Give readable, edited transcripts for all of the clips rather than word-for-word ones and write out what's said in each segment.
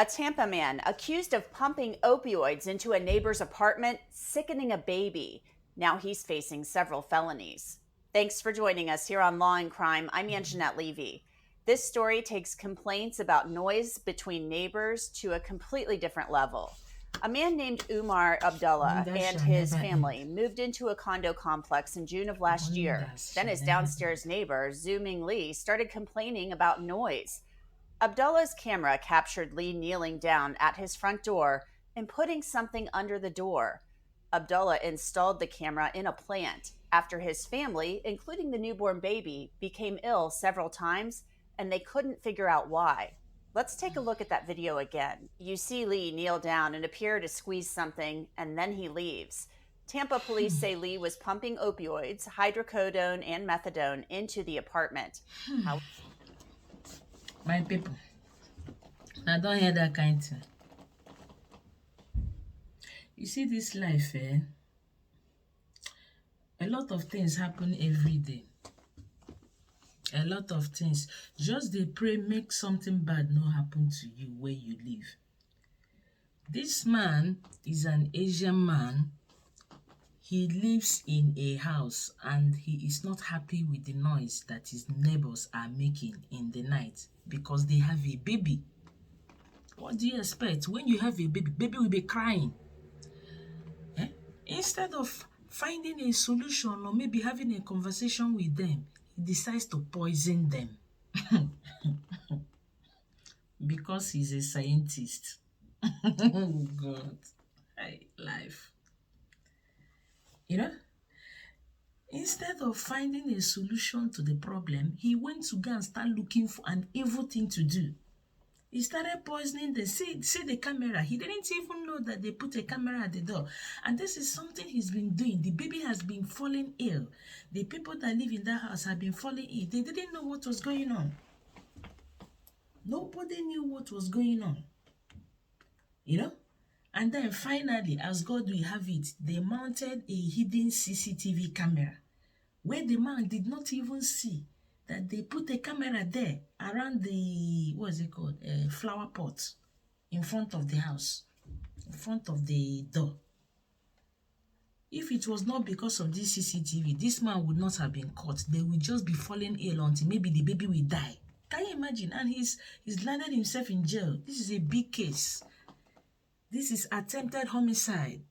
A Tampa man accused of pumping opioids into a neighbor's apartment, sickening a baby. Now he's facing several felonies. Thanks for joining us here on Law and Crime. I'm Anjanette Levy. This story takes complaints about noise between neighbors to a completely different level. A man named Umar Abdullah and his family moved into a condo complex in June of last year. Then his downstairs neighbor, Zhu Ming Li, started complaining about noise. Abdullah's camera captured Lee kneeling down at his front door and putting something under the door. Abdullah installed the camera in a plant after his family, including the newborn baby, became ill several times and they couldn't figure out why. Let's take a look at that video again. You see Lee kneel down and appear to squeeze something, and then he leaves. Tampa police say Lee was pumping opioids, hydrocodone, and methadone into the apartment. My people, I don't hear that kind of thing. You see this life, a lot of things happen every day. A lot of things. Just they pray make something bad not happen to you where you live. This man is an Asian man. He lives in a house and he is not happy with the noise that his neighbors are making in the night because they have a baby. What do you expect? When you have a baby will be crying. Instead of finding a solution or maybe having a conversation with them, he decides to poison them because he's a scientist. Oh God, life. You know, instead of finding a solution to the problem, he went to go and start looking for an evil thing to do. He started poisoning them. See the camera. He didn't even know that they put a camera at the door. And this is something he's been doing. The baby has been falling ill. The people that live in that house have been falling ill. They didn't know what was going on. Nobody knew what was going on. You know? And then finally, as God will have it, they mounted a hidden CCTV camera where the man did not even see that they put a camera there around the, what is it called, flower pot in front of the house, in front of the door. If it was not because of this CCTV, this man would not have been caught. They would just be falling ill until maybe the baby will die. Can you imagine? And he's landed himself in jail. This is a big case. This is attempted homicide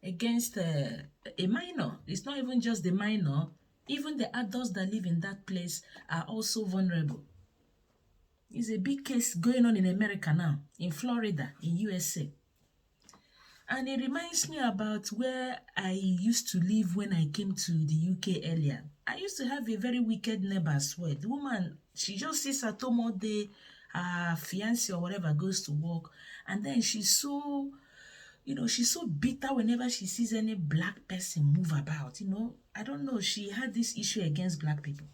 against a minor. It's not even just the minor. Even the adults that live in that place are also vulnerable. It's a big case going on in America now, in Florida, in USA. And it reminds me about where I used to live when I came to the UK earlier. I used to have a very wicked neighbor, I swear. The woman, she just sits at home all day. Her fiancé or whatever goes to work. And then she's so, she's so bitter whenever she sees any black person move about, I don't know, she had this issue against black people.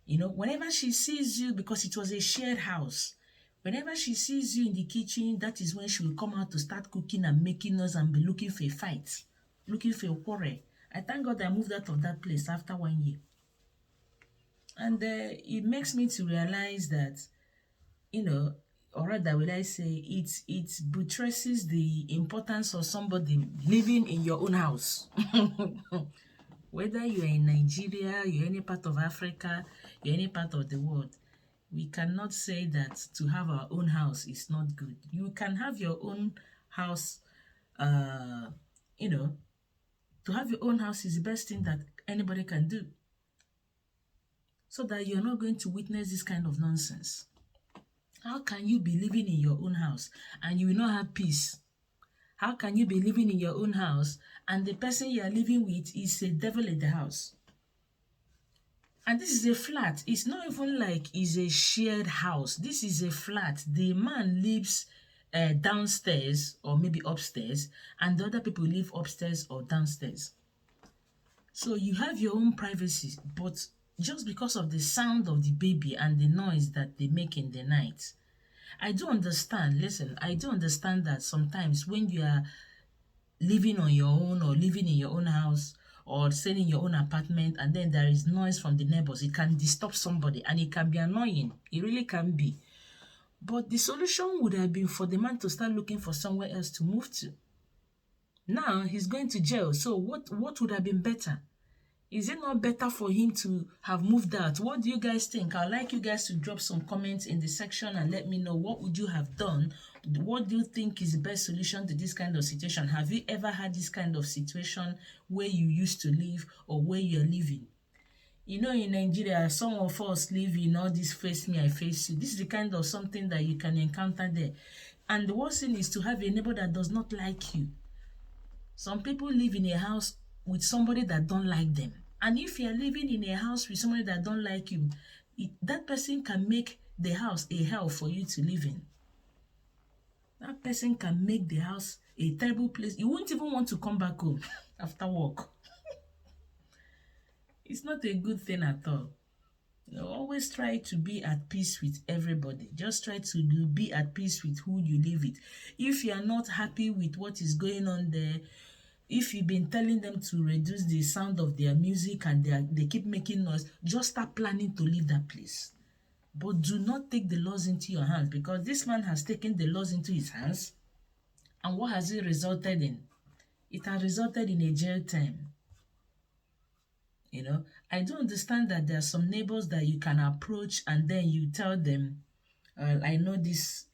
Whenever she sees you, because it was a shared house, whenever she sees you in the kitchen, that is when she will come out to start cooking and making us and be looking for a fight, looking for a quarrel. I thank God I moved out of that place after 1 year. And it makes me to realize that, or rather will I say, it buttresses the importance of somebody living in your own house. Whether you're in Nigeria, you're any part of Africa, you're any part of the world, we cannot say that to have our own house is not good. You can have your own house, to have your own house is the best thing that anybody can do, so that you're not going to witness this kind of nonsense. How can you be living in your own house and you will not have peace? How can you be living in your own house and the person you are living with is a devil in the house? And this is a flat. It's not even like it's a shared house. This is a flat. The man lives downstairs or maybe upstairs, and the other people live upstairs or downstairs. So you have your own privacy, but just because of the sound of the baby and the noise that they make in the night, I do understand. Listen, I do understand that sometimes when you are living on your own or living in your own house or staying in your own apartment and then there is noise from the neighbors, it can disturb somebody and it can be annoying. It really can be. But the solution would have been for the man to start looking for somewhere else to move to. Now he's going to jail. So what would have been better? Is it not better for him to have moved out? What do you guys think? I'd like you guys to drop some comments in the section and let me know, what would you have done? What do you think is the best solution to this kind of situation? Have you ever had this kind of situation where you used to live or where you're living? You know, in Nigeria, some of us live in all this face me, I face you. This is the kind of something that you can encounter there. And the worst thing is to have a neighbor that does not like you. Some people live in a house with somebody that don't like them. And if you're living in a house with somebody that don't like you, that person can make the house a hell for you to live in. That person can make the house a terrible place. You won't even want to come back home after work. It's not a good thing at all. You know, always try to be at peace with everybody. Just try to be at peace with who you live with. If you are not happy with what is going on there, if you've been telling them to reduce the sound of their music and they keep making noise, just start planning to leave that place. But do not take the laws into your hands, because this man has taken the laws into his hands. And what has it resulted in? It has resulted in a jail time. You know, I do understand that there are some neighbors that you can approach and then you tell them, I know this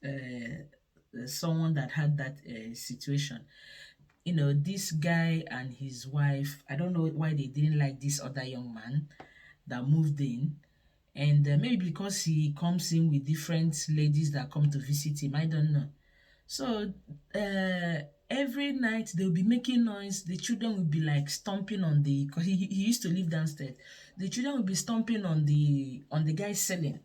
someone that had that situation. You know, this guy and his wife, I don't know why they didn't like this other young man that moved in. And maybe because he comes in with different ladies that come to visit him, I don't know. So every night they'll be making noise. The children will be like stomping on the, because he used to live downstairs. The children will be stomping on the guy's ceiling.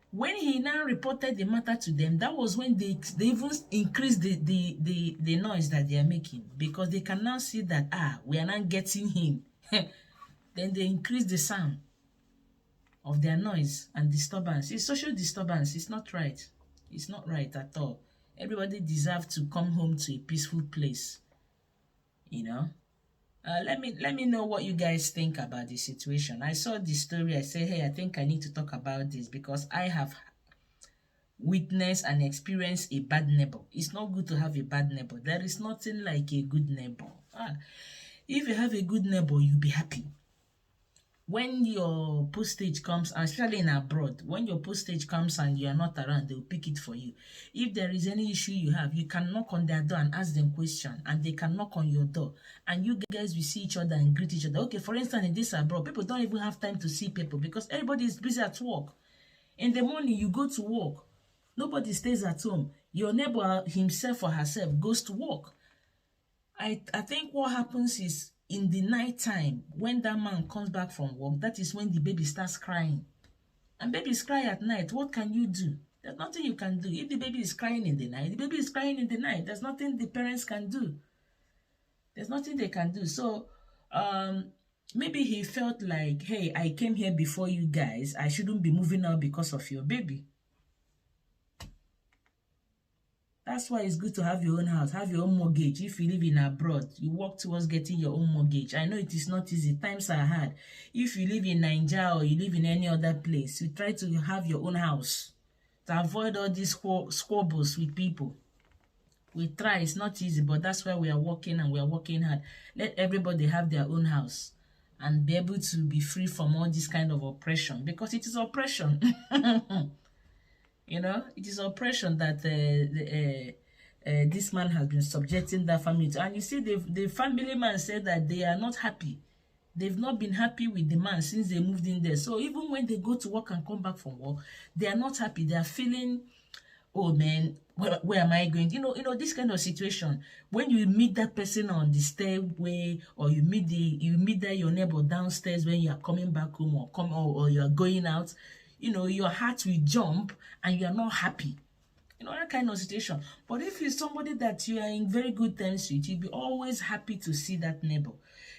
When he now reported the matter to them, that was when they even increased the noise that they are making, because they can now see that, we are not getting him. Then they increase the sound of their noise and disturbance. It's social disturbance. It's not right. It's not right at all. Everybody deserves to come home to a peaceful place. You know? Let me know what you guys think about the situation. I saw the story. I said, hey, I think I need to talk about this because I have witnessed and experienced a bad neighbor. It's not good to have a bad neighbor. There is nothing like a good neighbor. If you have a good neighbor, you'll be happy. When your postage comes, especially in abroad, when your postage comes and you are not around, they'll pick it for you. If there is any issue you have, you can knock on their door and ask them questions, and they can knock on your door, and you guys will see each other and greet each other. Okay, for instance, in this abroad, people don't even have time to see people because everybody is busy at work. In the morning, you go to work. Nobody stays at home. Your neighbor himself or herself goes to work. I think what happens is, in the night time, when that man comes back from work, that is when the baby starts crying. And babies cry at night. What can you do? There's nothing you can do. If the baby is crying in the night, the baby is crying in the night. There's nothing the parents can do. There's nothing they can do. So maybe he felt like, hey, I came here before you guys. I shouldn't be moving out because of your baby. That's why it's good to have your own house, have your own mortgage. If you live in abroad, you work towards getting your own mortgage. I know it is not easy. Times are hard. If you live in Nigeria or you live in any other place, you try to have your own house to avoid all these squabbles with people. We try. It's not easy, but that's why we are working and we are working hard. Let everybody have their own house and be able to be free from all this kind of oppression, because it is oppression. You know, it is oppression that this man has been subjecting that family to. And you see, the family man said that they are not happy. They've not been happy with the man since they moved in there. So even when they go to work and come back from work, they are not happy. They are feeling, oh man, where am I going? You know, this kind of situation. When you meet that person on the stairway, or you meet your neighbor downstairs when you are coming back home, or you are going out, you know, your heart will jump and you are not happy. You know, that kind of situation. But if it's somebody that you are in very good terms with, you'll be always happy to see that neighbor.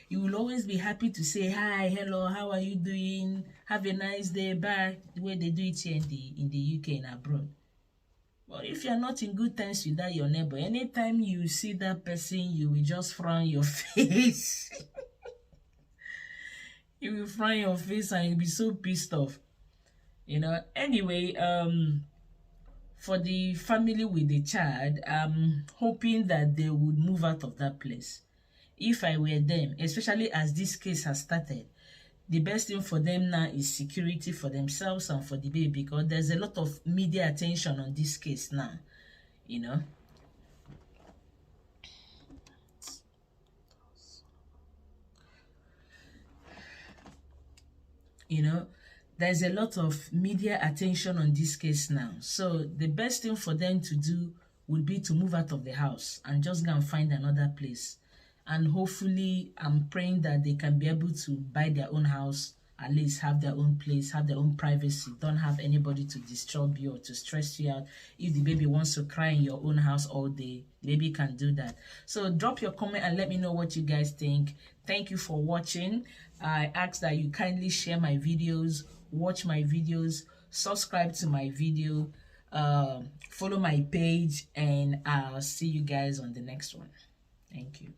You will always be happy to say, hi, hello, how are you doing? Have a nice day, bye. The way they do it here in the UK and abroad. But if you're not in good terms with that, your neighbor, anytime you see that person, you will just frown your face. You will frown your face and you'll be so pissed off. You know, anyway, for the family with the child, I'm hoping that they would move out of that place. If I were them, especially as this case has started, the best thing for them now is security for themselves and for the baby, because there's a lot of media attention on this case now, you know. There's a lot of media attention on this case now. So the best thing for them to do would be to move out of the house and just go and find another place. And hopefully, I'm praying that they can be able to buy their own house, at least have their own place, have their own privacy, don't have anybody to disturb you or to stress you out. If the baby wants to cry in your own house all day, the baby can do that. So drop your comment and let me know what you guys think. Thank you for watching. I ask that you kindly share my videos, watch my videos, subscribe to my video, follow my page, and I'll see you guys on the next one. Thank you.